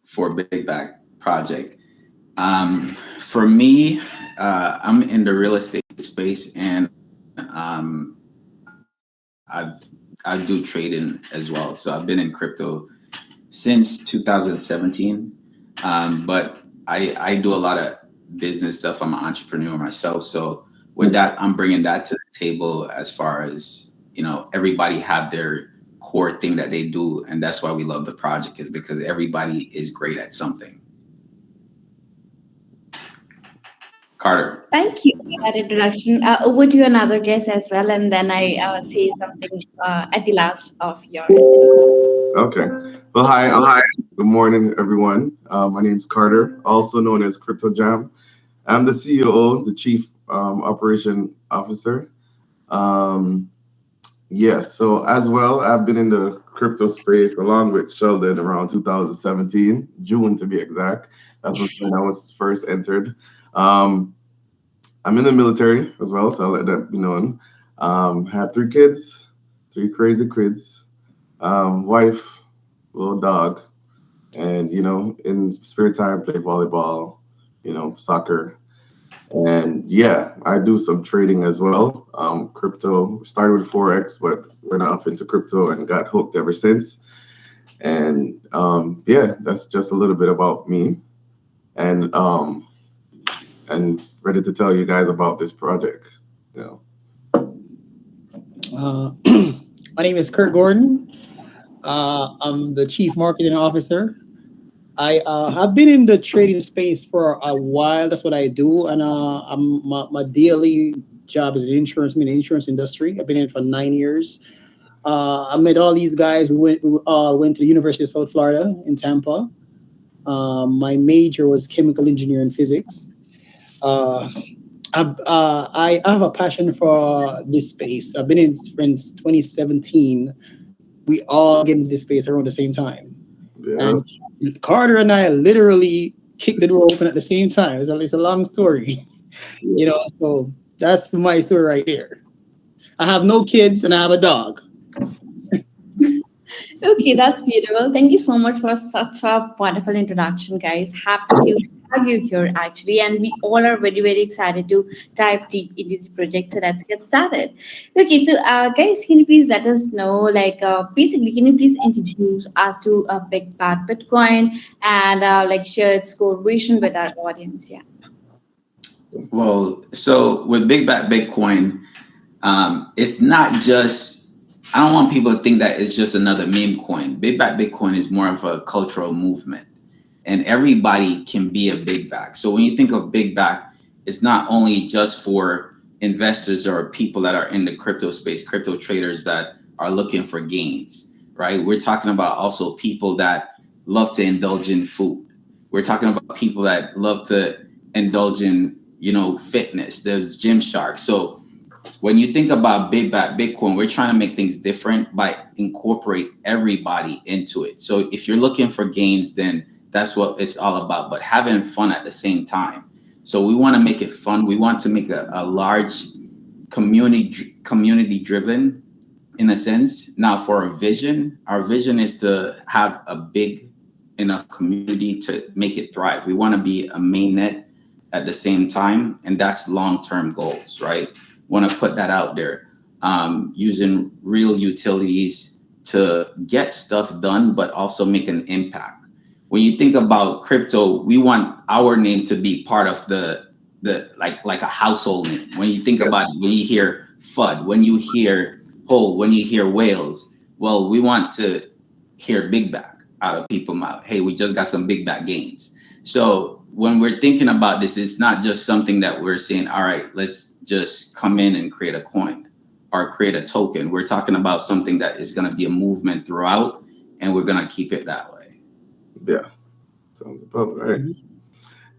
for Big Back Project. For me, I'm in the real estate space, and I I do trading as well. So I've been in crypto since 2017, but I do a lot of business stuff. I'm an entrepreneur myself, so with that, I'm bringing that to the table as far as everybody have their core thing that they do, and that's why we love the project is because everybody is great at something. Carter. Thank you for that introduction. Over to another guest as well, and then I say something at the last of your. Okay. Well, hi. Good morning, everyone. My name's Carter, also known as Crypto Jam. I'm the CEO, the Chief Operation Officer. Yes. So as well, I've been in the crypto space along with Sheldon around 2017, June to be exact. That's when I was first entered. I'm in the military as well, so I'll let that be known. Had 3 kids, 3 crazy kids, wife, little dog, and in spare time play volleyball, soccer, and yeah, I do some trading as well. Crypto started with forex, but went up into crypto and got hooked ever since. And yeah, that's just a little bit about me, and ready to tell you guys about this project. My name is Kurt Gordon. I'm the Chief Marketing Officer. I have been in the trading space for a while. That's what I do, and my daily job is in insurance. I'm in the insurance industry. I've been in it for 9 years. I met all these guys. We all went to the University of South Florida in Tampa. My major was chemical engineering physics. I have a passion for this space. I've been in it since 2017. We all get into this space around the same time. Yeah. And Carter and I literally kicked the door open at the same time. It's a long story, so that's my story right there. I have no kids and I have a dog. Okay, that's beautiful. Thank you so much for such a wonderful introduction, guys. Happy to have you here, actually. And we all are very, very excited to dive deep into this project. So let's get started. Okay, so guys, can you please let us know, basically, can you please introduce us to Big Bad Bitcoin and share its correlation with our audience? Yeah. Well, so with Big Bad Bitcoin, it's not just. I don't want people to think that it's just another meme coin. Big Back Bitcoin is more of a cultural movement, and everybody can be a big back. So when you think of big back, it's not only just for investors or people that are in the crypto space, crypto traders that are looking for gains, right? We're talking about also people that love to indulge in food. We're talking about people that love to indulge in, fitness. There's Gymshark. So when you think about Big Bad Bitcoin, we're trying to make things different by incorporate everybody into it. So if you're looking for gains, then that's what it's all about, but having fun at the same time. So we want to make it fun. We want to make a large community driven in a sense. Now for our vision is to have a big enough community to make it thrive. We want to be a mainnet at the same time, and that's long-term goals, right? Want to put that out there, using real utilities to get stuff done, but also make an impact. When you think about crypto, we want our name to be part of the like a household name. When you think about it, when you hear FUD, when you hear Hole, when you hear Whales, well, we want to hear Big Back out of people's mouth. Hey, we just got some Big Back gains. So when we're thinking about this, it's not just something that we're saying, all right, let's just come in and create a coin or create a token. We're talking about something that is going to be a movement throughout, and we're going to keep it that way. Yeah, sounds about right.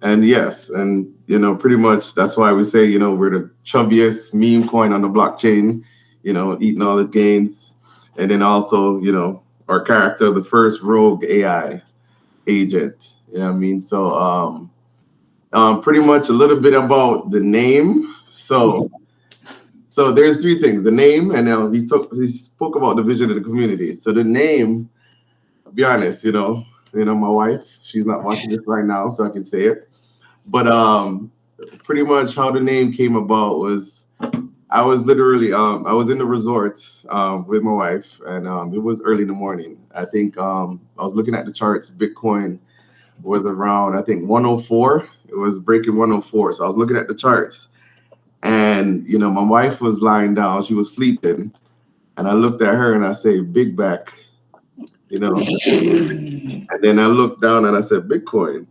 And yes, and pretty much that's why we say we're the chubbiest meme coin on the blockchain. Eating all its gains, and then also our character, the first rogue AI agent. You know what I mean? So pretty much a little bit about the name. So there's 3 things: the name, and he spoke about the vision of the community. So the name, I'll be honest, my wife. She's not watching this right now, so I can say it. But pretty much how the name came about was I was literally I was in the resort with my wife, and it was early in the morning. I think I was looking at the charts. Bitcoin was around, I think, 104. It was breaking 104. So I was looking at the charts, and my wife was lying down. She was sleeping, and I looked at her and I say, "Big back," and then I looked down and I said, "Bitcoin."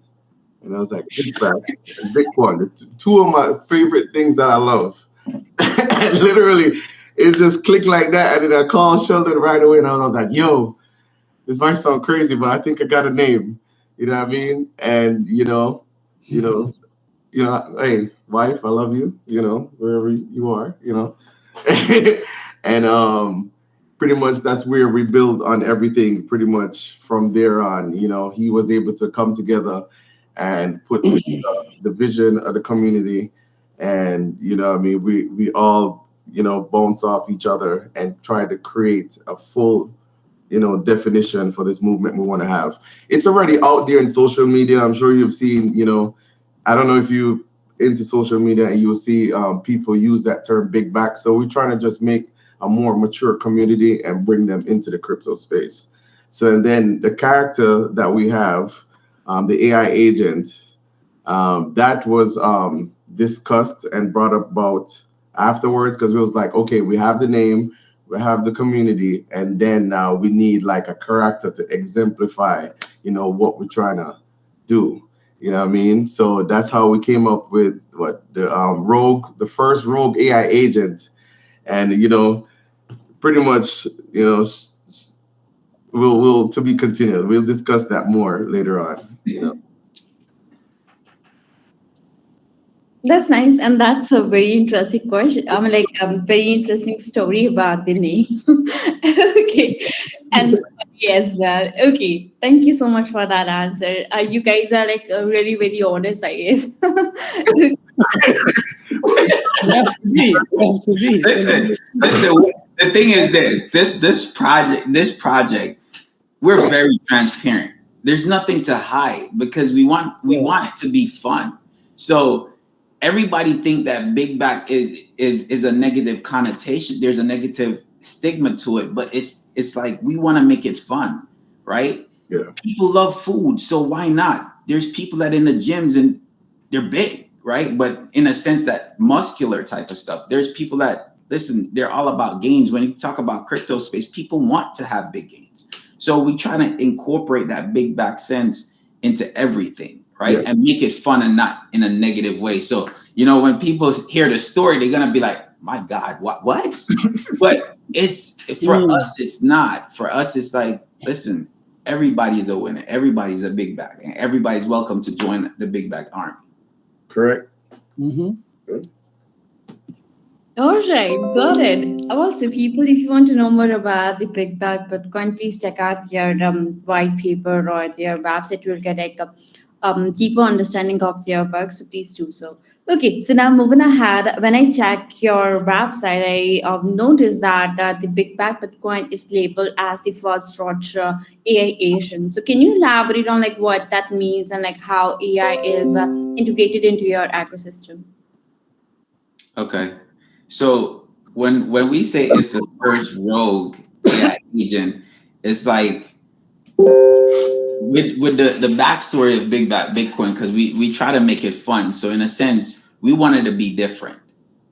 And I was like, "Big back and Bitcoin, two of my favorite things that I love." And literally, it just clicked like that. And then I called Sheldon right away, and I was like, "Yo, this might sound crazy, but I think I got a name." You know what I mean? And hey, wife, I love you. Wherever you are. And pretty much that's where we build on everything. Pretty much from there on, he was able to come together and put the vision of the community, and we all bounce off each other and try to create a full definition for this movement we want to have. It's already out there in social media. I'm sure you've seen, I don't know if you into social media, and you'll see people use that term big back. So we're trying to just make a more mature community and bring them into the crypto space. So, and then the character that we have, the AI agent, that was discussed and brought about afterwards, because it was like, okay, we have the name, we have the community, and then now we need like a character to exemplify, what we're trying to do. You know what I mean? So that's how we came up with the first rogue AI agent, and pretty much we'll to be continued. We'll discuss that more later on. That's nice, and that's a very interesting question. I mean, like very interesting story about the name. Okay, and as well. Okay, thank you so much for that answer. You guys are like really very honest, I guess. You have to be. You have to be. Listen. The thing is this project, we're very transparent. There's nothing to hide because we want it to be fun. So everybody think that big back is a negative connotation. There's a negative stigma to it, but it's like we want to make it fun, right? Yeah. People love food, so why not? There's people that in the gyms and they're big, right? But in a sense that muscular type of stuff. There's people that listen, they're all about gains. When you talk about crypto space, people want to have big gains. So we try to incorporate that big back sense into everything, right? Yeah. And make it fun and not in a negative way. So, when people hear the story, they're going to be like, my God, what? But it's for us, it's not. For us, it's like, listen, everybody's a winner. Everybody's a big back, and everybody's welcome to join the big back army. Correct. Mm-hmm. All right, got it. Also, people, if you want to know more about the Big Bag Bitcoin, please check out their white paper or their website. You'll get like a deeper understanding of their work, so please do so. Okay, so now moving ahead, when I check your website, I noticed that the Big Bag Bitcoin is labeled as the first Roger AI agent. So can you elaborate on like what that means and like how AI is integrated into your ecosystem? Okay. So when we say it's the first rogue AI agent, it's like with the backstory of Big Back Bitcoin, because we try to make it fun. So in a sense, we wanted to be different.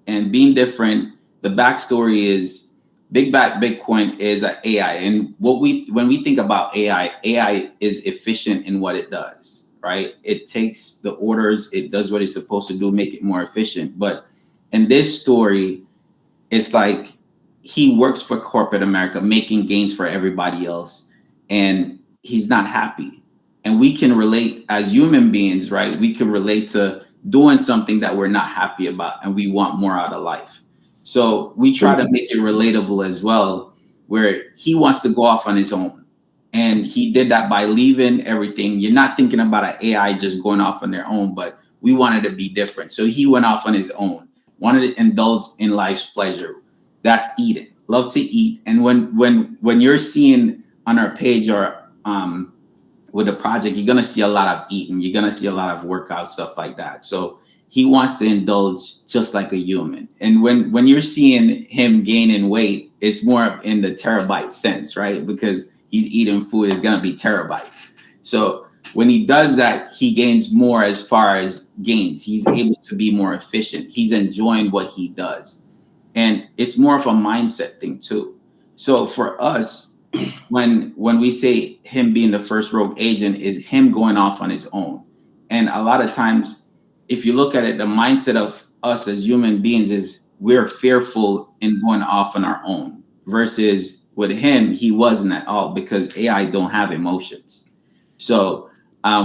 And being different, the backstory is Big Back Bitcoin is an AI. And when we think about AI is efficient in what it does, right? It takes the orders, it does what it's supposed to do, make it more efficient. But in this story, it's like he works for corporate America, making gains for everybody else, and he's not happy. And we can relate as human beings, right? We can relate to doing something that we're not happy about and we want more out of life. So we try to make it relatable as well, where he wants to go off on his own. And he did that by leaving everything. You're not thinking about an AI just going off on their own, but we wanted to be different. So he went off on his own, wanted to indulge in life's pleasure. That's eating. Love to eat. And when you're seeing on our page or with the project, you're gonna see a lot of eating, you're gonna see a lot of workout stuff like that. So he wants to indulge just like a human. And when you're seeing him gaining weight, it's more in the terabyte sense, right? Because he's eating food, it's gonna be terabytes. So when he does that, he gains more as far as gains. He's able to be more efficient. He's enjoying what he does. And it's more of a mindset thing too. So for us, when we say him being the first rogue agent, is him going off on his own. And a lot of times, if you look at it, the mindset of us as human beings is we're fearful in going off on our own, versus with him, he wasn't at all, because AI don't have emotions. So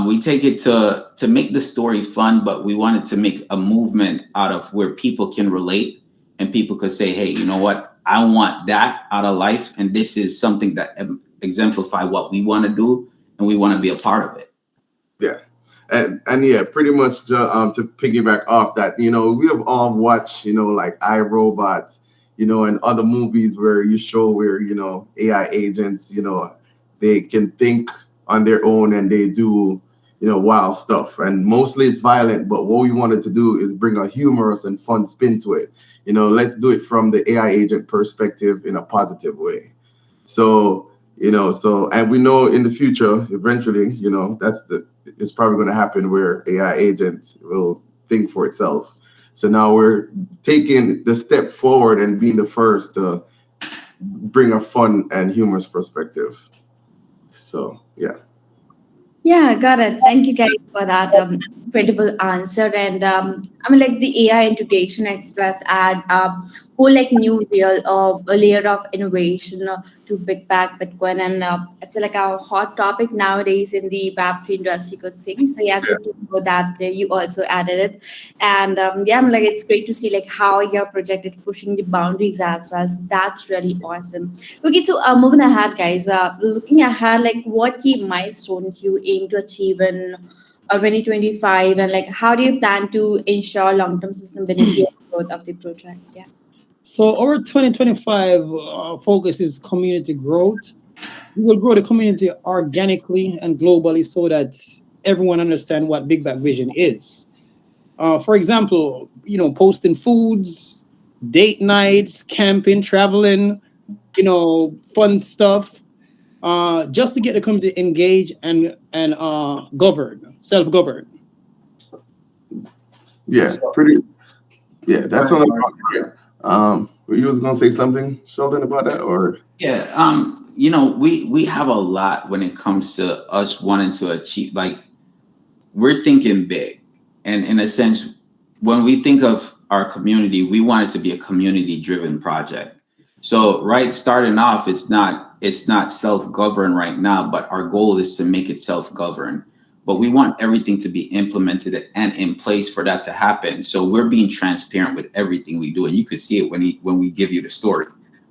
we take it to make the story fun, but we wanted to make a movement out of where people can relate and people could say, hey, you know what? I want that out of life. And this is something that exemplify what we want to do, and we want to be a part of it. Yeah. And yeah, pretty much to piggyback off that, we have all watched, like iRobot, and other movies where you show where, AI agents, they can think on their own and they do, wild stuff. And mostly it's violent, but what we wanted to do is bring a humorous and fun spin to it. Let's do it from the AI agent perspective in a positive way. So, and we know in the future, eventually, it's probably going to happen where AI agents will think for itself. So now we're taking the step forward and being the first to bring a fun and humorous perspective. So, yeah. Yeah, got it. Thank you guys for that incredible answer. And like the AI integration experts add whole like new real a layer of innovation to Big Bang Bitcoin, and it's like a hot topic nowadays in the Web3 industry, could say. So yeah, good to know that you also added it. And yeah, like it's great to see like how your project is pushing the boundaries as well. So that's really awesome. Okay, so moving ahead, guys. Looking ahead, like what key milestones you aim to achieve in 2025, and like how do you plan to ensure long-term sustainability and growth of the project? Yeah. So our 2025 focus is community growth. We will grow the community organically and globally so that everyone understands what Big Bag Vision is. For example, posting foods, date nights, camping, traveling, fun stuff, just to get the community engaged and governed, self-governed. Yeah, that's what I'm talking about. You was gonna say something, Sheldon, about that, or? Yeah, we have a lot when it comes to us wanting to achieve, like, we're thinking big. And in a sense, when we think of our community, we want it to be a community-driven project. So, right, starting off, it's not self-governed right now, but our goal is to make it self-governed. But we want everything to be implemented and in place for that to happen. So we're being transparent with everything we do, and you could see it when we give you the story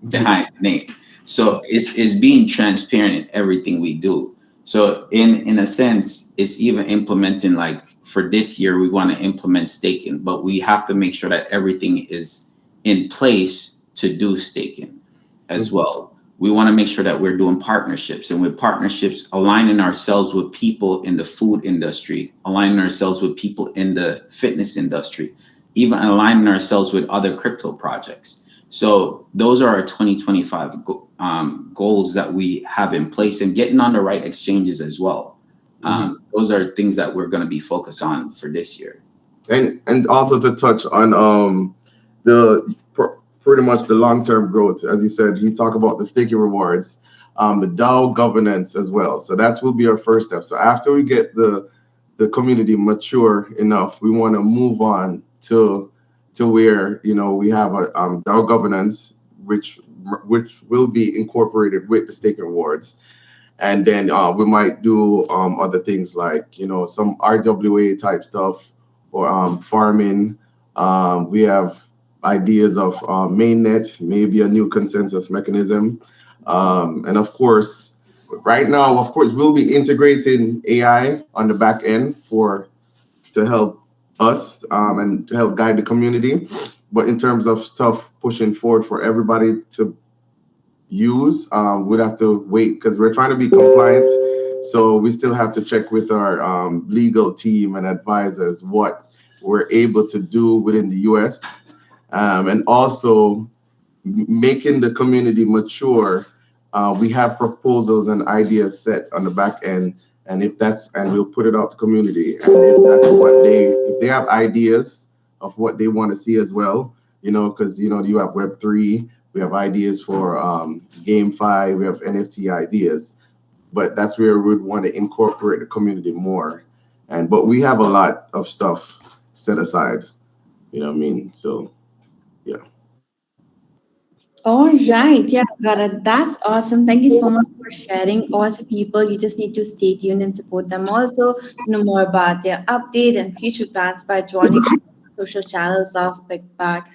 behind the name. So it's being transparent in everything we do. So in a sense, it's even implementing, like for this year, we want to implement staking, but we have to make sure that everything is in place to do staking as well. We want to make sure that we're doing partnerships, and with partnerships, aligning ourselves with people in the food industry, aligning ourselves with people in the fitness industry, even aligning ourselves with other crypto projects. So those are our 2025 goals that we have in place, and getting on the right exchanges as well. Those are things that we're going to be focused on for this year. And also to touch on pretty much the long-term growth, as you said, he talked about the staking rewards, the DAO governance as well. So that will be our first step. So after we get the community mature enough, we want to move on to where we have a DAO governance, which will be incorporated with the staking rewards, and then we might do other things like some RWA type stuff or farming. We have ideas of mainnet, maybe a new consensus mechanism. And of course, right now, we'll be integrating AI on the back end to help us and to help guide the community. But in terms of stuff pushing forward for everybody to use, we'd have to wait because we're trying to be compliant. So we still have to check with our legal team and advisors what we're able to do within the US, and also making the community mature. We have proposals and ideas set on the back end, and we'll put it out to community. And if that's if they have ideas of what they want to see as well, because you have Web3, we have ideas for GameFi, we have NFT ideas, but that's where we'd want to incorporate the community more. But we have a lot of stuff set aside, you know what I mean? So yeah. All right. Yeah, got it. That's awesome. Thank you so much for sharing. Also, people, you just need to stay tuned and support them. Also, know more about their update and future plans by joining social channels of Back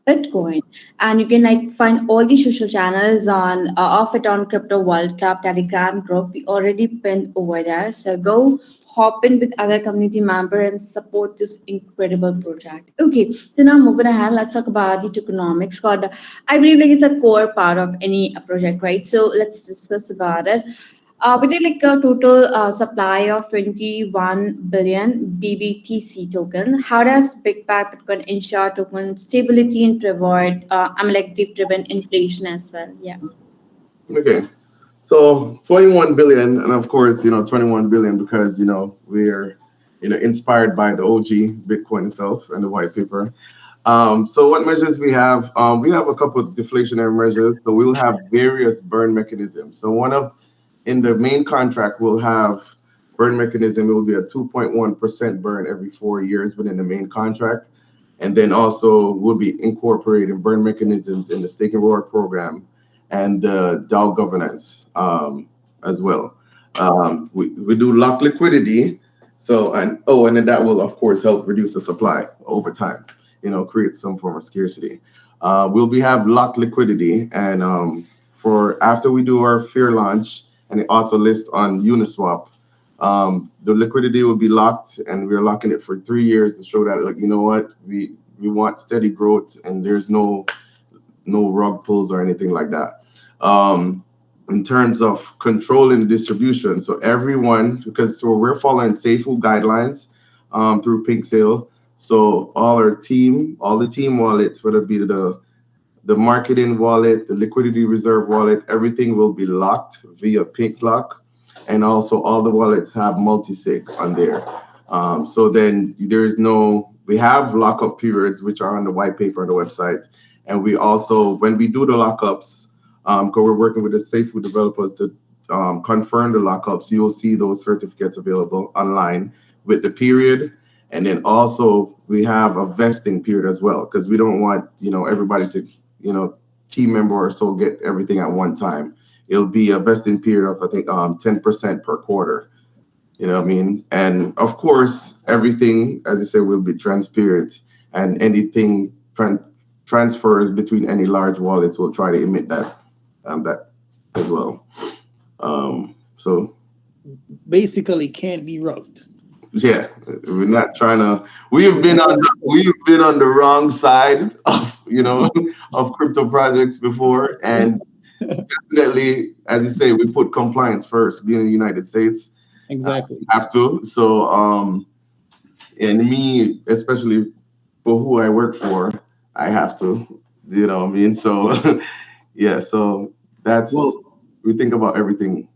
Bitcoin. And you can find all the social channels on of it on Crypto World Cup Telegram group. We already pinned over there. So go hop in with other community member and support this incredible project. Okay, so now moving ahead, let's talk about the tokenomics. God, I believe it's a core part of any project, right? So let's discuss about it. We did a total supply of 21 billion BBTC token. How does Big Bag Bitcoin ensure token stability and reward, deep-driven inflation as well? Yeah. Okay. So 21 billion, and of course, 21 billion because, we're, inspired by the OG Bitcoin itself and the white paper. So what measures we have? We have a couple of deflationary measures. So we'll have various burn mechanisms. So in the main contract, we'll have burn mechanism. It will be a 2.1% burn every 4 years within the main contract. And then also we'll be incorporating burn mechanisms in the staking reward program and DAO governance as well. We do lock liquidity. So, and then that will of course help reduce the supply over time, create some form of scarcity. We'll have locked liquidity, and for after we do our Fairlaunch and the auto list on Uniswap, the liquidity will be locked, and we're locking it for 3 years to show that, we want steady growth and there's no rug pulls or anything like that. In terms of controlling the distribution, so everyone, we're following SafeHood guidelines through Pinksale. So all the team wallets, whether it be the marketing wallet, the liquidity reserve wallet, everything will be locked via Pink Lock, and also all the wallets have multi-sig on there. So then we have lockup periods which are on the white paper on the website, and we also, when we do the lockups, because we're working with the SafeHood developers to confirm the lockups, you'll see those certificates available online with the period. And then also we have a vesting period as well, because we don't want, everybody to, team member or so get everything at one time. It'll be a vesting period of, I think, 10% per quarter. You know what I mean? And of course, everything, as you say, will be transparent, and anything transfers between any large wallets will try to emit that as well. So basically can't be rubbed. Yeah, we're not trying to. We've been on the wrong side of of crypto projects before, and definitely, as you say, we put compliance first. Being in the United States, exactly, have to. So, and me, especially for who I work for, I have to. You know what I mean? So, yeah. So that's we think about everything,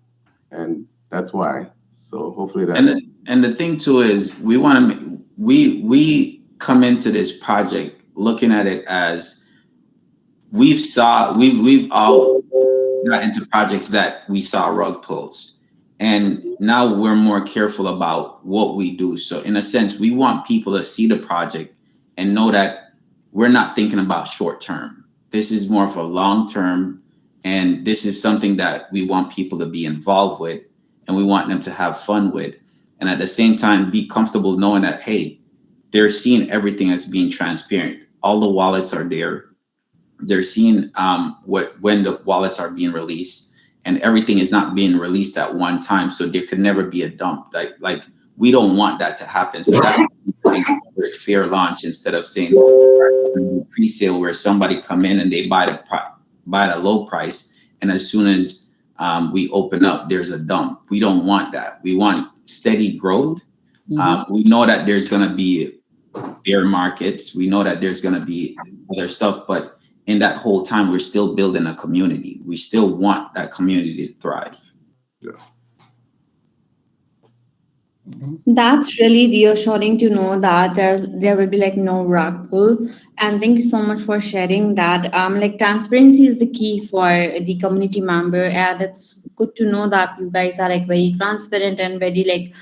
and that's why. So hopefully that. And the thing too is we come into this project looking at it as we've all got into projects that we saw rug pulls, and now we're more careful about what we do. So in a sense, we want people to see the project and know that we're not thinking about short term. This is more of a long term, and this is something that we want people to be involved with, and we want them to have fun with. And at the same time, be comfortable knowing that, hey, they're seeing everything as being transparent. All the wallets are there. They're seeing when the wallets are being released, and everything is not being released at one time. So there could never be a dump. Like we don't want that to happen. So that's why we Fairlaunch instead of saying pre-sale, where somebody come in and they buy the low price, and as soon as we open up, there's a dump. We don't want that. We want steady growth. We know that there's going to be bear markets. We know that there's going to be other stuff, but in that whole time, we're still building a community. We still want that community to thrive. Yeah. That's really reassuring to know that there will be like no rug pull. And thank you so much for sharing that. Like transparency is the key for the community member, and it's good to know that you guys are like very transparent and very like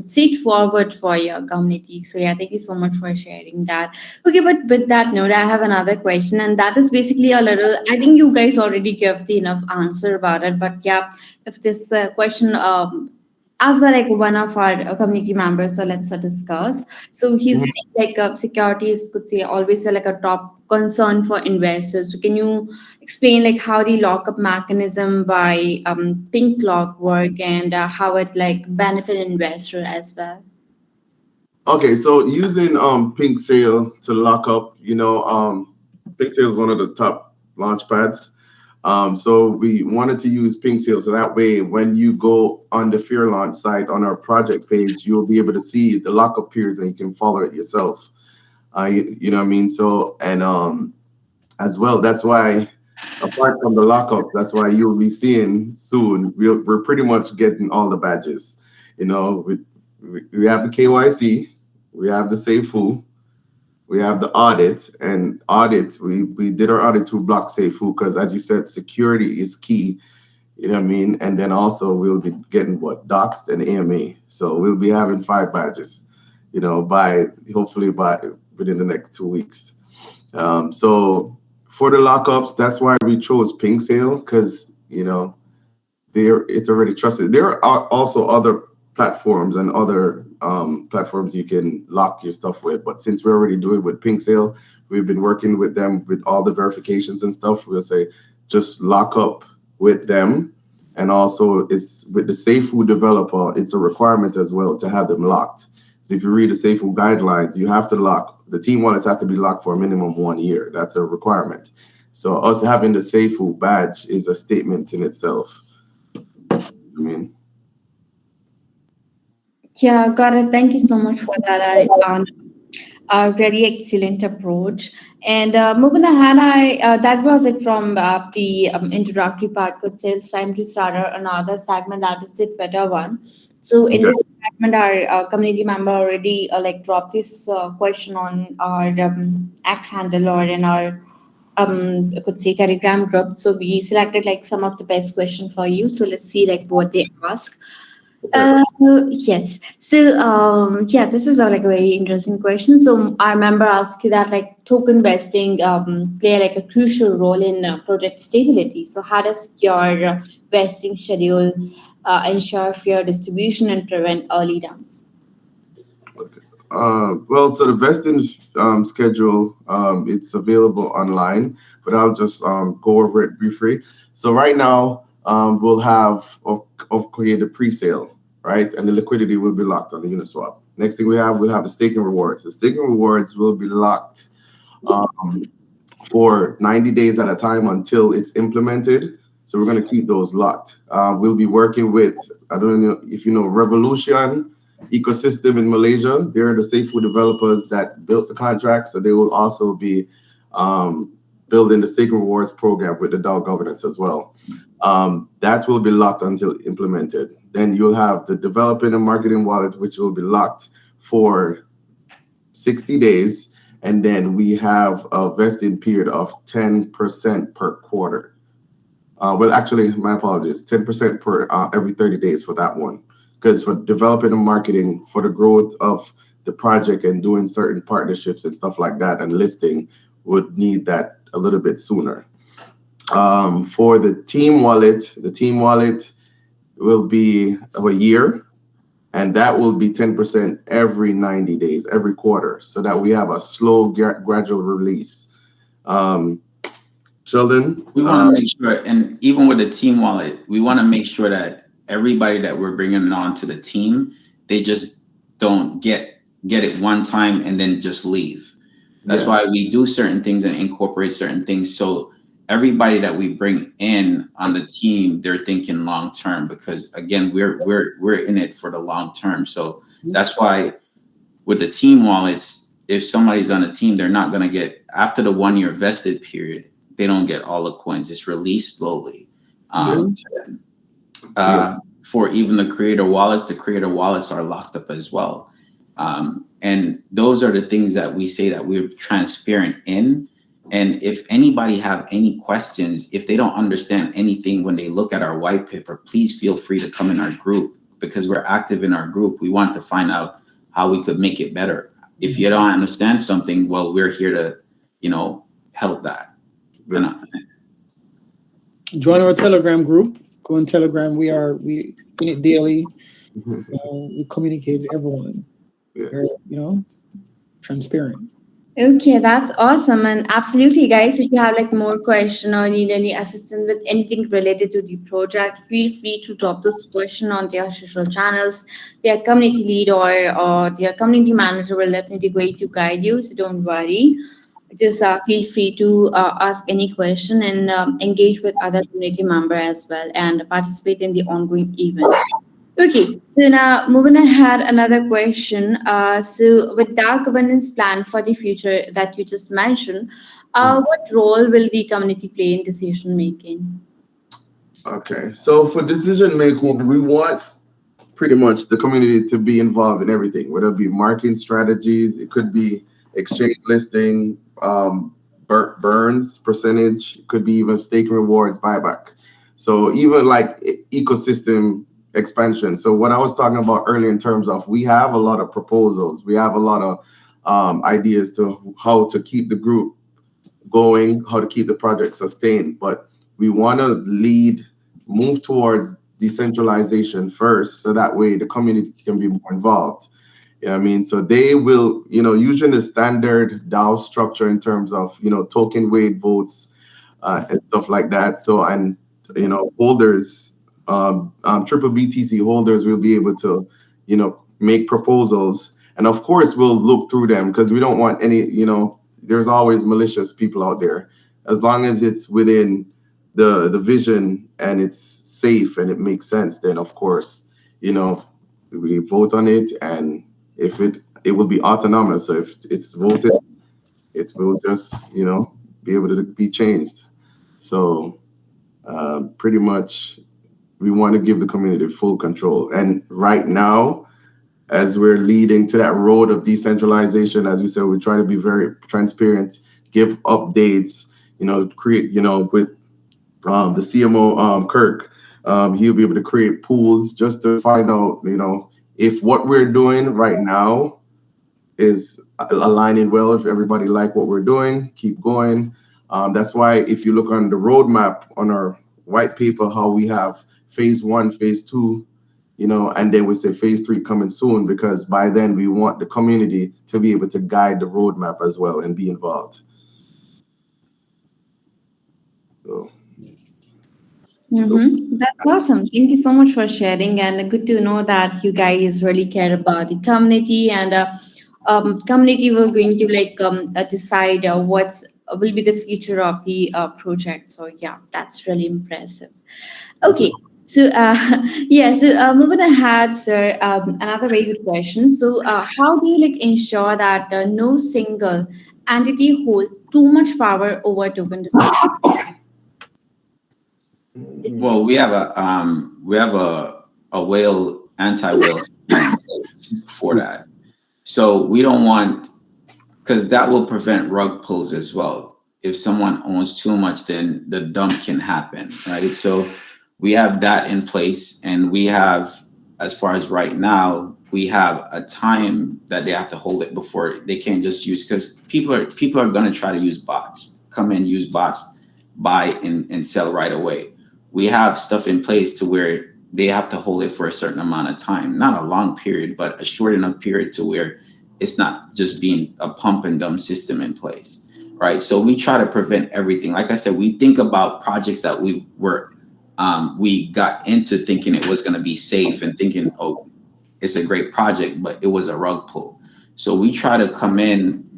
straightforward for your community. So yeah, thank you so much for sharing that. Okay, but with that note, I have another question, and that is basically a little. I think you guys already gave the enough answer about it, but yeah, if this question as well like one of our community members, so let's discuss. So he's saying, like security is could say always like a top concern for investors. So can you explain like how the lockup mechanism by pink lock work, and how it like benefit investor as well? Okay, so using Pinksale to lock up, Pinksale is one of the top launch pads. So we wanted to use Pinksale so that way when you go on the Fairlaunch site on our project page, you'll be able to see the lockup periods and you can follow it yourself. You know what I mean? So, and as well, that's why apart from the lockup, that's why you'll be seeing soon, we're pretty much getting all the badges. We have the KYC, we have the SafeFu, we have the audit, and audit, we did our audit to block SafeFu because, as you said, security is key. You know what I mean? And then also we'll be getting doxed and AMA. So we'll be having 5 badges, hopefully within the next 2 weeks. So for the lockups, that's why we chose Pinksale because it's already trusted. There are also other platforms and other platforms you can lock your stuff with, but since we're already doing it with Pinksale, we've been working with them with all the verifications and stuff. We'll say just lock up with them, and also it's with the SafeFu developer, it's a requirement as well to have them locked. So if you read the SafeFu guidelines, you have to lock the team wallets have to be locked for a minimum 1 year. That's a requirement. So us having the SafeFu badge is a statement in itself. Yeah, got it. Thank you so much for that. A very excellent approach. And moving ahead, that was it from the introductory part. Could say it's time to start another segment, that is the Twitter one. So in this segment, our community member already like dropped this question on our X handle or in our I could say Telegram group. So we selected like some of the best question for you. So let's see like what they ask. Yes. So, yeah, this is like a very interesting question. So, I remember asking that like token vesting play like a crucial role in project stability. So, how does your vesting schedule ensure fair distribution and prevent early dumps? Well, so the vesting schedule, it's available online, but I'll just go over it briefly. So right now, we'll have created pre-sale, right? And the liquidity will be locked on the Uniswap. Next thing we'll have the staking rewards. The staking rewards will be locked for 90 days at a time until it's implemented. So we're going to keep those locked. We'll be working with, I don't know if you know, Revolution ecosystem in Malaysia. They're the SafeFu developers that built the contract. So they will also be building the staking rewards program with the DAO governance as well. That will be locked until implemented. Then you'll have the developing and marketing wallet, which will be locked for 60 days. And then we have a vesting period of 10% per quarter. Well, actually, my apologies, 10% per every 30 days for that one. Because for developing and marketing, for the growth of the project and doing certain partnerships and stuff like that and listing would need that a little bit sooner. For the team wallet will be of a year, and that will be 10% every 90 days, every quarter, so that we have a slow, gradual release. Sheldon? We want to make sure, and even with the team wallet, we want to make sure that everybody that we're bringing on to the team, they just don't get it one time and then just leave. That's why we do certain things and incorporate certain things. So everybody that we bring in on the team, they're thinking long term, because again, we're in it for the long term. So that's why with the team wallets, if somebody's on a team, they're not going to get, after the 1 year vested period, they don't get all the coins. It's released slowly. For even the creator wallets are locked up as well. And those are the things that we say that we're transparent in. And if anybody have any questions, if they don't understand anything when they look at our white paper, please feel free to come in our group, because we're active in our group. We want to find out how we could make it better. If you don't understand something, well, we're here to, help that. Join our Telegram group. Go on Telegram. We in it daily. We communicate with everyone. We're, transparent. Okay, that's awesome. And absolutely, guys, if you have like more question or need any assistance with anything related to the project, feel free to drop this question on their social channels. Their community lead or their community manager will definitely going to guide you. So don't worry. Just feel free to ask any question and engage with other community member as well and participate in the ongoing event. Okay, so now moving ahead, another question. So with DAO governance plan for the future that you just mentioned, what role will the community play in decision making? Okay, so for decision making, we want pretty much the community to be involved in everything, whether it be marketing strategies, it could be exchange listing, burns percentage, it could be even staking rewards, buyback. So even like ecosystem expansion. So what I was talking about earlier in terms of, we have a lot of proposals, we have a lot of ideas to how to keep the group going, how to keep the project sustained, but we want to move towards decentralization first, so that way the community can be more involved. You know what I mean? So they will, using the standard DAO structure in terms of, token weight votes and stuff like that. So, and, holders, triple BTC holders will be able to, make proposals. And of course, we'll look through them, because we don't want any, there's always malicious people out there. As long as it's within the vision and it's safe and it makes sense, then of course, we vote on it, and if it will be autonomous. So if it's voted, it will just, be able to be changed. So pretty much we want to give the community full control. And right now, as we're leading to that road of decentralization, as we said, we try to be very transparent, give updates, create, with the CMO, Kirk, he'll be able to create pools just to find out, if what we're doing right now is aligning well, if everybody like what we're doing, keep going. That's why if you look on the roadmap on our white paper, how we have phase 1, phase 2, and then we say phase 3 coming soon, because by then we want the community to be able to guide the roadmap as well and be involved. So. That's awesome. Thank you so much for sharing, and good to know that you guys really care about the community, and community will going to decide what will be the future of the project. So yeah, that's really impressive. Okay. So moving ahead, sir, another very good question. So how do you ensure that no single entity hold too much power over token decision? Well, we have a whale anti-whale for that. So we don't want, because that will prevent rug pulls as well. If someone owns too much, then the dump can happen, right? So we have that in place, and we have, as far as right now, we have a time that they have to hold it before they can't just use, because people are going to try to use bots, come in, use bots, buy and sell right away. We have stuff in place to where they have to hold it for a certain amount of time, not a long period, but a short enough period to where it's not just being a pump and dump system in place, right? So we try to prevent everything. Like I said, we think about projects that we got into thinking it was going to be safe and thinking, oh, it's a great project, but it was a rug pull. So we try to come in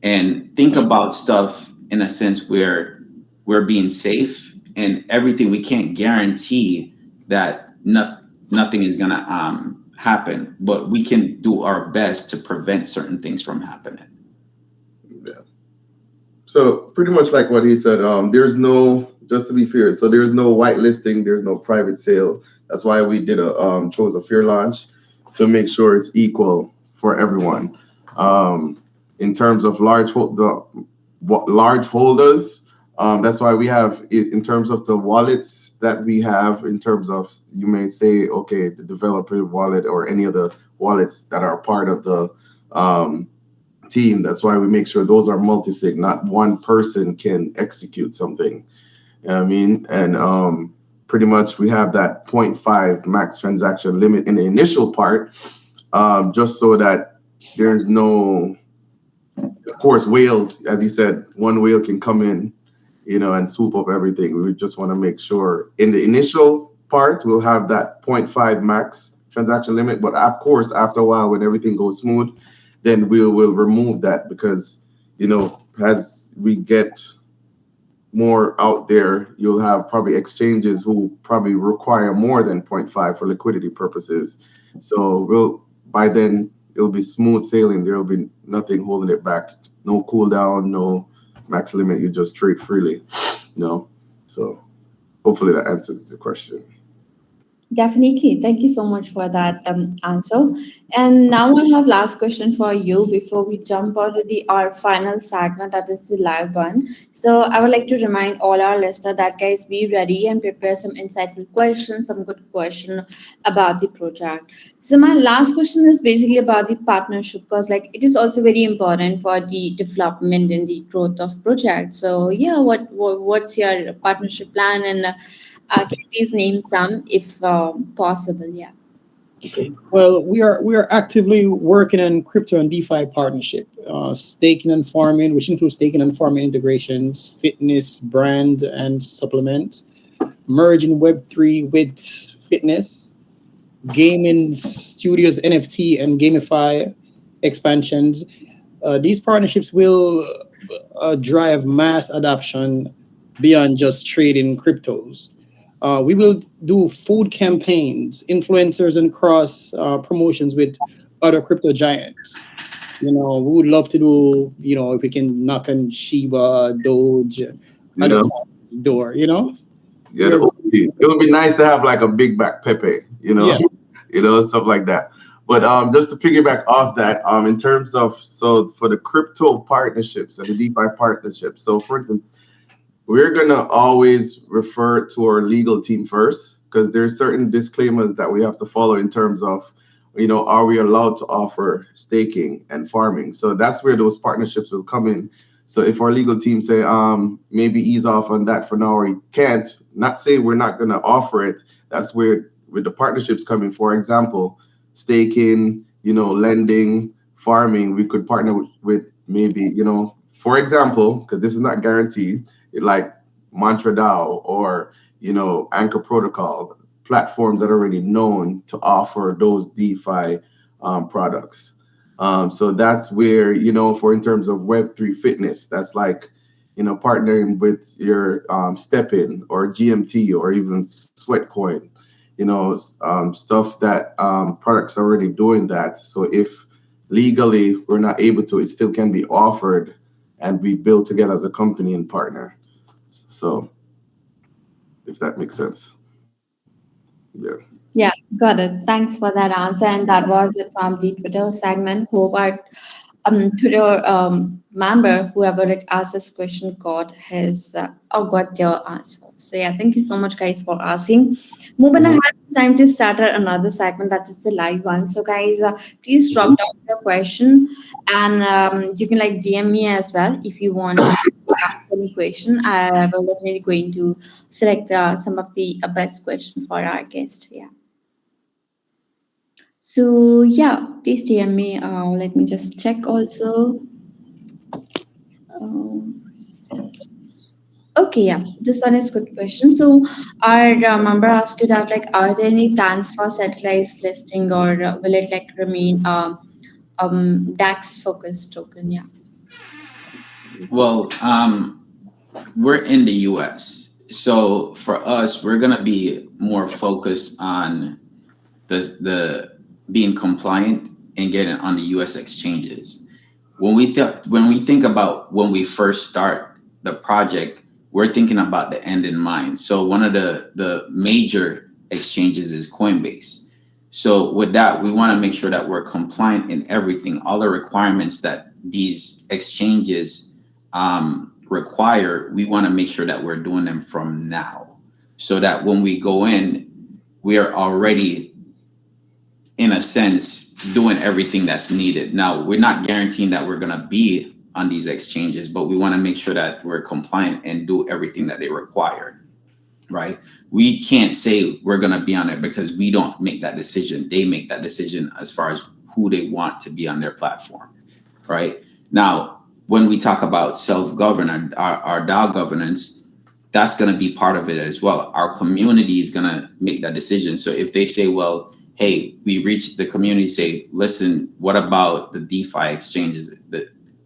and think about stuff in a sense where we're being safe and everything. We can't guarantee that nothing is gonna happen, but we can do our best to prevent certain things from happening. Yeah. So pretty much like what he said, there's no, just to be fair, so there's no whitelisting, there's no private sale. That's why we did chose a Fairlaunch to make sure it's equal for everyone. In terms of large holders, that's why we have it in terms of the wallets that we have. In terms of, you may say, okay, the developer wallet or any other wallets that are part of the team. That's why we make sure those are multi-sig. Not one person can execute something. You know what I mean? And pretty much we have that 0.5 max transaction limit in the initial part, just so that there's no, of course, whales, as you said, one whale can come in, and swoop up everything. We just want to make sure in the initial part, we'll have that 0.5 max transaction limit. But of course, after a while, when everything goes smooth, then we will remove that because, as we get more out there, you'll have probably exchanges who probably require more than 0.5 for liquidity purposes. So by then, it'll be smooth sailing. There will be nothing holding it back. No cooldown, no max limit. You just trade freely, So hopefully that answers the question. Definitely. Thank you so much for that answer. And now I have last question for you before we jump on to our final segment, that is the live one. So I would like to remind all our listeners that guys, be ready and prepare some insightful questions, some good question about the project. So my last question is basically about the partnership, because it is also very important for the development and the growth of projects. So yeah, what's your partnership plan, and can you please name some if possible? Yeah. Well, we are actively working on crypto and DeFi partnership, staking and farming, which includes staking and farming integrations, fitness, brand and supplement, merging Web3 with fitness, gaming studios, NFT and gamify expansions. These partnerships will drive mass adoption beyond just trading cryptos. We will do food campaigns, influencers, and cross promotions with other crypto giants. We would love to do, if we can knock on Shiba, Doge, other coins door, Yeah, it would be nice to have like a big back Pepe, stuff like that. But just to piggyback off that, in terms of, so for the crypto partnerships and the DeFi partnerships, so for instance, we're going to always refer to our legal team first, because there's certain disclaimers that we have to follow in terms of, are we allowed to offer staking and farming? So that's where those partnerships will come in. So if our legal team say, maybe ease off on that for now, or you can't, not say we're not going to offer it. That's where the partnerships come in. For example, staking, lending, farming, we could partner with maybe, for example, because this is not guaranteed, like Mantra DAO or, Anchor Protocol, platforms that are already known to offer those DeFi products. So that's where, for in terms of Web3 fitness, that's like, partnering with your Step-In or GMT or even Sweatcoin, stuff that products are already doing that. So if legally we're not able to, it still can be offered and we build together as a company and partner. So if that makes sense. Yeah. Yeah, got it. Thanks for that answer. And that was it from the Twitter segment. Hope our Twitter member, whoever asked this question, got got your answer. So yeah, thank you so much, guys, for asking. Moving ahead, it's time to start another segment, that is the live one. So guys, please drop down your question, and you can DM me as well if you want to ask any question. I will definitely going to select some of the best question for our guest. Yeah. So yeah, please DM me. Let me just check also. Okay, yeah, this one is good question. So our member asked you that are there any plans for centralized listing, or will it remain DAX focused token? Yeah. Well, we're in the US. So for us, we're gonna be more focused on the being compliant and getting on the US exchanges. When we think about when we first start the project, we're thinking about the end in mind. So one of the major exchanges is Coinbase. So with that, we want to make sure that we're compliant in everything, all the requirements that these exchanges require. We want to make sure that we're doing them from now, so that when we go in, we are already, in a sense, doing everything that's needed. Now, we're not guaranteeing that we're going to be on these exchanges, but we want to make sure that we're compliant and do everything that they require, right? We can't say we're going to be on it because we don't make that decision. They make that decision as far as who they want to be on their platform, right? Now, when we talk about self-govern, our DAO governance, that's going to be part of it as well. Our community is going to make that decision. So if they say, well, hey, we reach the community, say, listen, what about the DeFi exchanges?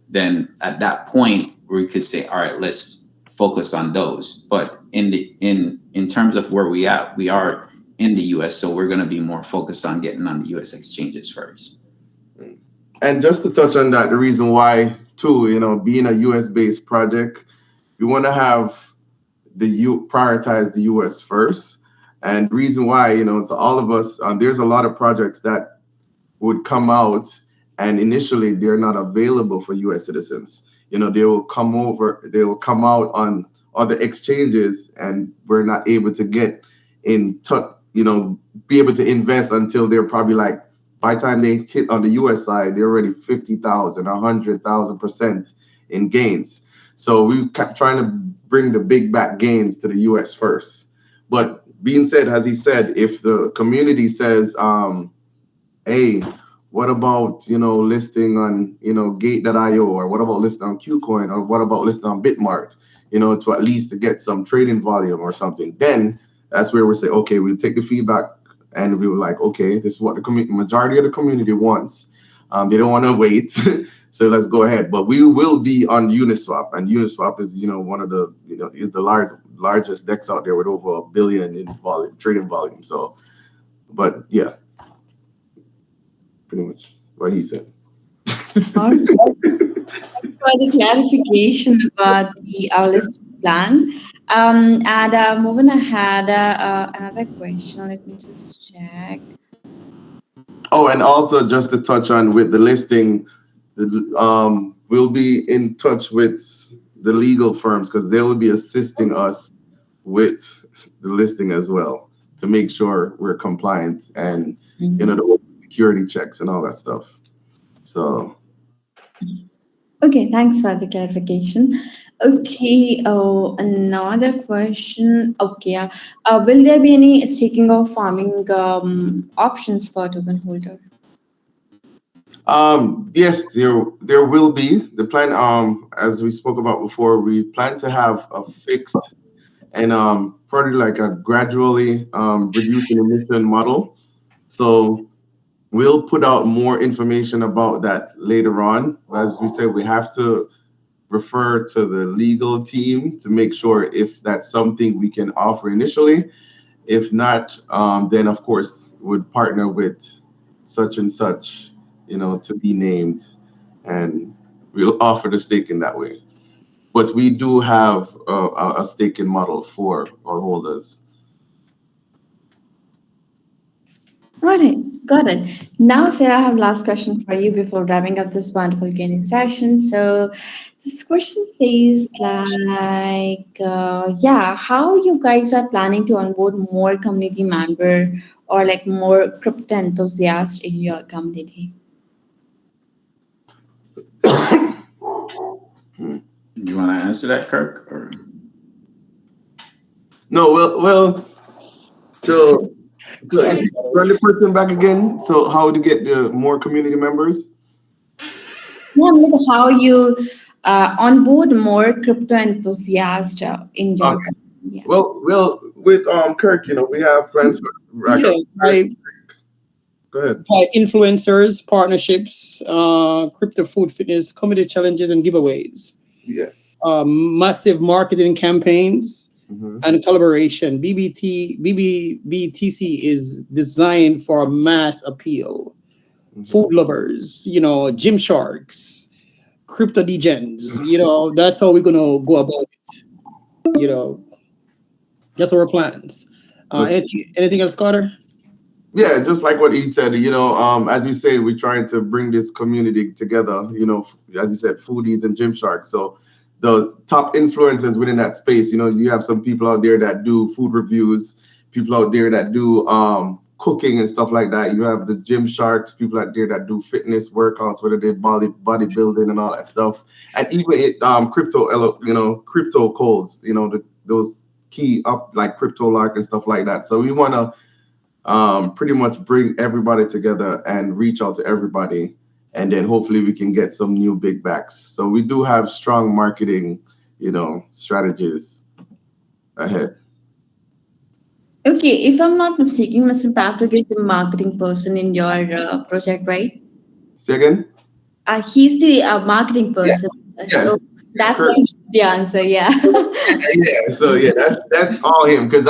Then at that point, we could say, all right, let's focus on those. But in terms of where we are in the US, so we're going to be more focused on getting on the US exchanges first. And just to touch on that, the reason why, too, being a US-based project, we want to have prioritize the US first. And the reason why, so all of us, there's a lot of projects that would come out and initially they're not available for US citizens. They will come out on other exchanges and we're not able to get in touch, be able to invest until they're probably like, by the time they hit on the US side, they're already 50,000, 100,000% in gains. So we're trying to bring the big back gains to the US first. But being said, as he said, if the community says, hey, what about, listing on, Gate.io, or what about listing on KuCoin, or what about listing on Bitmart, to at least to get some trading volume or something, then that's where we say, okay, we'll take the feedback and we were like, okay, this is what the majority of the community wants. They don't want to wait. So let's go ahead. But we will be on Uniswap, and Uniswap is, one of the, is the largest DEX out there with over $1 billion in volume, trading volume. So, but yeah, pretty much what he said. All right. For the clarification about our listing plan. And moving ahead, another question. Let me just check. Oh, and also just to touch on with the listing, we'll be in touch with the legal firms because they will be assisting us with the listing as well to make sure we're compliant and the security checks and all that stuff. So. Okay, thanks for the clarification. Okay, another question. Okay, will there be any staking or farming options for token holder? Yes, there will be. The plan, as we spoke about before, we plan to have a fixed and probably like a gradually reducing emission model. So we'll put out more information about that later on. As we said, we have to refer to the legal team to make sure if that's something we can offer initially. If not, then of course would partner with such and such, to be named, and we'll offer the staking that way. But we do have a staking model for our holders. Got it. Now, Sarah, I have last question for you before wrapping up this wonderful gaming session. So this question says how you guys are planning to onboard more community member or like more crypto enthusiasts in your community? Do you want to answer that, Kirk? Or? No, well, so run the person back again. So how to get the more community members? Yeah, how you onboard more crypto enthusiasts in your Okay. community. Yeah. Well, with Kirk, we have plans for. Go ahead. Influencers, partnerships, crypto food fitness, community challenges, and giveaways. Yeah. massive marketing campaigns Mhm. and collaboration. BBBTC is designed for mass appeal. Mhm. Food lovers, gym sharks, crypto degens, that's how we're gonna go about it. You know, that's our plans. Okay. Anything else, Carter? Yeah, just like what he said, as we say, we're trying to bring this community together, as you said, foodies and Gymshark. So the top influencers within that space, you have some people out there that do food reviews, people out there that do cooking and stuff like that. You have the Gymsharks, people out there that do fitness workouts, whether they're bodybuilding and all that stuff. And even crypto calls, those key up like crypto lark and stuff like that. So we want to pretty much bring everybody together and reach out to everybody, and then hopefully we can get some new big backs. So we do have strong marketing, strategies ahead. Okay, if I'm not mistaken, Mr. Patrick is the marketing person in your project, right? Say again? He's the marketing Yeah, person. yes. So that's Correct. why the answer. Yeah. Yeah, so yeah, that's all him because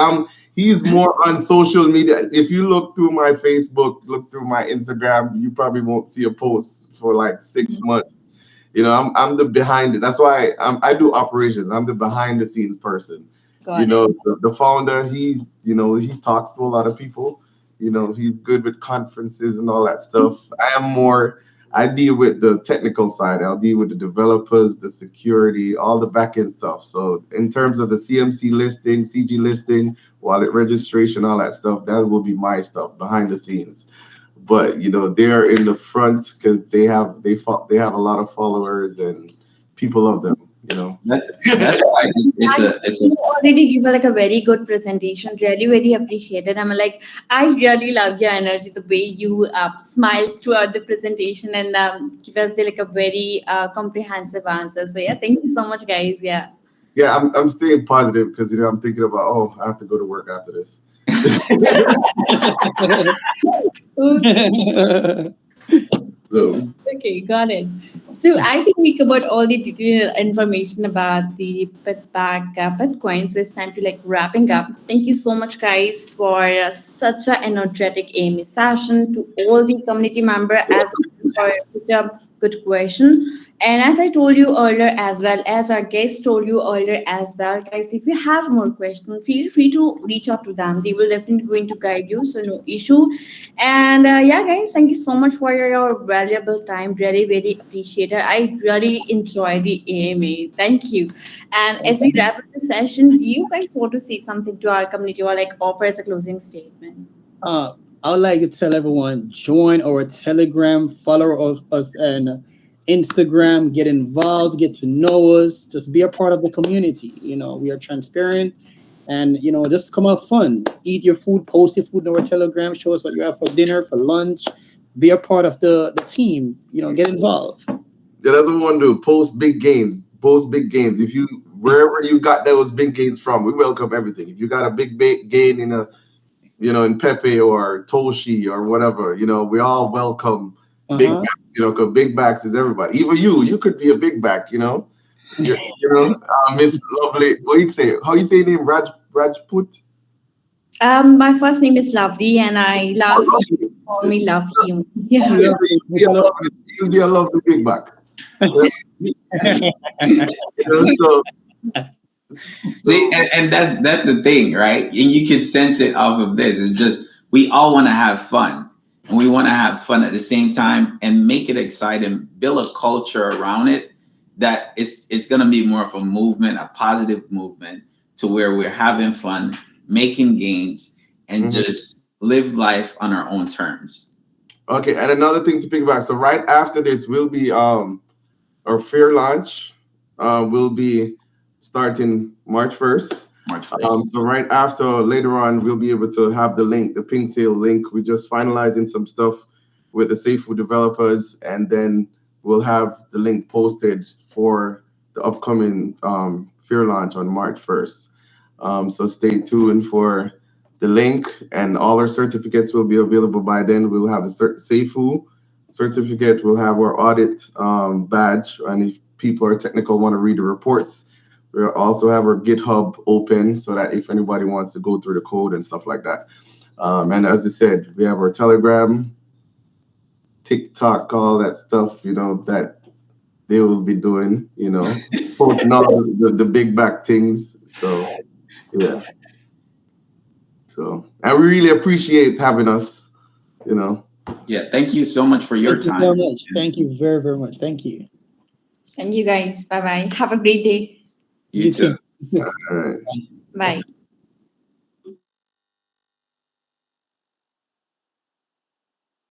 he's more on social media. If you look through my Facebook, look through my Instagram, you probably won't see a post for like 6 months. I'm the behind it. That's why I do operations. I'm the behind the scenes person. Got it. The founder, he talks to a lot of people. He's good with conferences and all that stuff. I deal with the technical side. I'll deal with the developers, the security, all the back end stuff. So in terms of the CMC listing, CG listing, wallet registration, all that stuff, that will be my stuff behind the scenes. But they're in the front because they have a lot of followers and people love them. That's why it's a You already give like a very good presentation. Really, very appreciated. I really love your energy, the way you smile throughout the presentation and give us like a very comprehensive answer. So yeah, thank you so much, guys. Yeah. Yeah, I'm staying positive because I'm thinking about, oh, I have to go to work after this. So Okay, got it. So I think we covered all the detailed information about the Bitback Bitcoin. So it's time to like wrapping up. Thank you so much, guys, for such an energetic AMA session. To all the community member as well for such a good question. And as I told you earlier, as well as our guest told you earlier as well, guys, if you have more questions, feel free to reach out to them. They will definitely going to guide you. So no issue. And yeah, guys, thank you so much for your valuable time. Really, very appreciate it. I really enjoy the AMA. Thank you. And as we wrap up the session, do you guys want to say something to our community or like offer as a closing statement? uh, I would like to tell everyone join our Telegram, follow us and Instagram, get involved, get to know us, just be a part of the community. We are transparent and just come have fun. Eat your food, post your food in our Telegram, show us what you have for dinner, for lunch. Be a part of the team, get involved. yeah, that's what we want to do. Post big gains. Post big gains. If you wherever you got those big gains from, we welcome everything. If you got a big gain in Pepe or Toshi or whatever, we all welcome big Uh-huh. backs, because big backs is everybody. Even you could be a big back, Miss Lovely. What you say? How you say your name? Rajput? My first name is Lovely, and I love you. Call me Lovely. Yeah. You'll be a lovely big back. So See, and that's the thing, right? And you can sense it off of this. It's just we all want to have fun, and we want to have fun at the same time and make it exciting. Build a culture around it that it's going to be more of a movement, a positive movement, to where we're having fun, making gains, and just live life on our own terms. okay, and another thing to piggyback. So right after this will be our Fairlaunch will be starting March 1st. March 1st. So right after, later on, we'll be able to have the link, the Pinksale link. We're just finalizing some stuff with the Safe Food developers, and then we'll have the link posted for the upcoming Fairlaunch on March 1st. So stay tuned for the link, and all our certificates will be available by then. We'll have a Safe Food certificate. We'll have our audit badge, and if people are technical, want to read the reports, we also have our GitHub open so that if anybody wants to go through the code and stuff like that. And as I said, we have our Telegram, TikTok, all that stuff, that they will be doing, posting all the big back things. So, yeah. So, and we really appreciate having us, Yeah, thank you so much for your Thank you time. very much. Thank you very, very much. Thank you. And you guys, bye-bye. Have a great day. You too. All right. Bye.